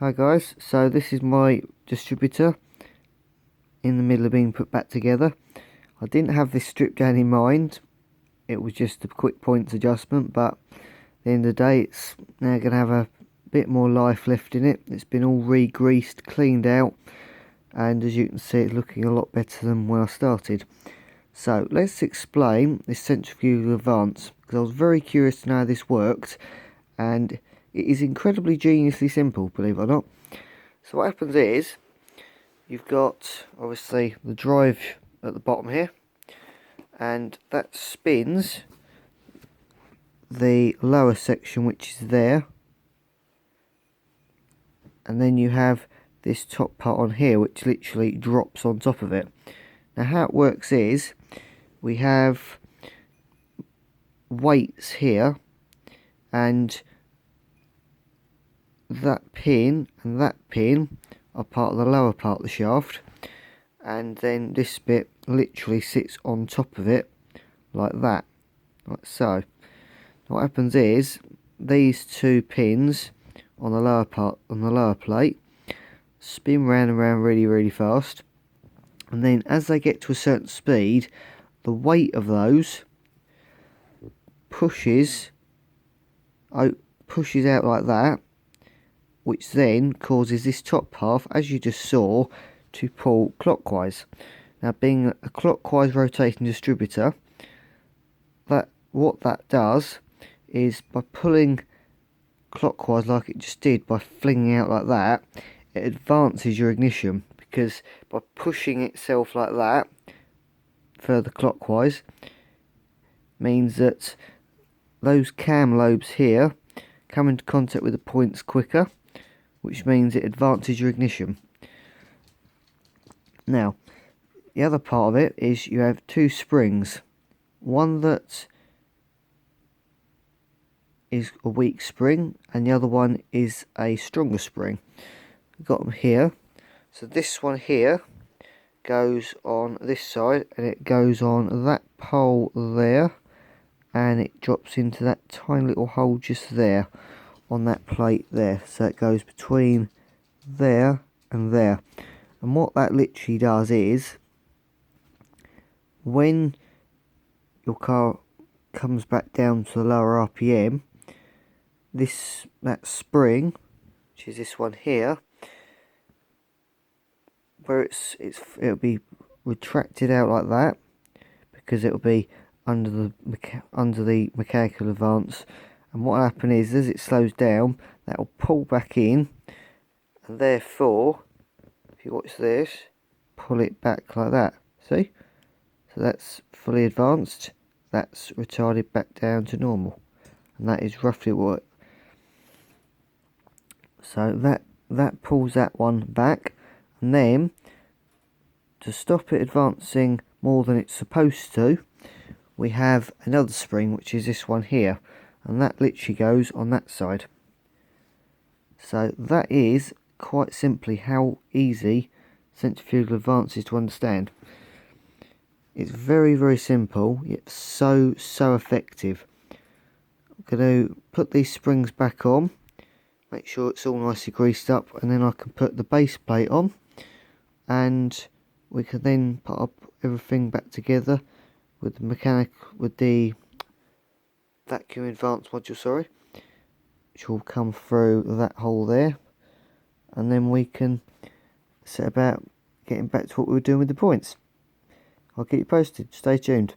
Hi guys, so this is my distributor in the middle of being put back together. I didn't have this strip down in mind, it was just a quick points adjustment, but at the end of the day it's now going to have a bit more life left in it. It's been all re-greased, cleaned out, and as you can see it's looking a lot better than when I started. So let's explain this Centrifual Advance, because I was very curious to know how this worked, and it is incredibly geniusly simple, believe it or not. So what happens is, you've got obviously the drive at the bottom here, and that spins the lower section which is there, and then you have this top part on here which literally drops on top of it. Now how it works is, we have weights here, and that pin and that pin are part of the lower part of the shaft, and then this bit literally sits on top of it like that, like so. What happens is, these two pins on the lower part, on the lower plate, spin round and round really fast, and then as they get to a certain speed, the weight of those pushes out like that, which then causes this top half, as you just saw, to pull clockwise. Now, being a clockwise rotating distributor, what that does is, by pulling clockwise like it just did, by flinging out like that, it advances your ignition, because by pushing itself like that further clockwise means that those cam lobes here come into contact with the points quicker, which means it advances your ignition. Now, the other part of it is you have two springs, one that is a weak spring and the other one is a stronger spring. We've got them here. So this one here goes on this side, and it goes on that pole there, and it drops into that tiny little hole just there on that plate there. So it goes between there and there. And what that literally does is, when your car comes back down to the lower RPM, that spring, which is this one here, where it'll be retracted out like that, because it'll be under the mechanical advance. And what will happen is, as it slows down, that will pull back in, and therefore, if you watch this, pull it back like that. See? So that's fully advanced, that's retarded back down to normal, and that is roughly what. So that pulls that one back, and then to stop it advancing more than it's supposed to, we have another spring, which is this one here, and that literally goes on that side. So that is quite simply how easy centrifugal advance is to understand. It's very simple, yet so effective. I'm going to put these springs back on, make sure it's all nicely greased up, and then I can put the base plate on, and we can then put up everything back together with the vacuum advance module, which will come through that hole there, and then we can set about getting back to what we were doing with the points. I'll keep you posted, stay tuned.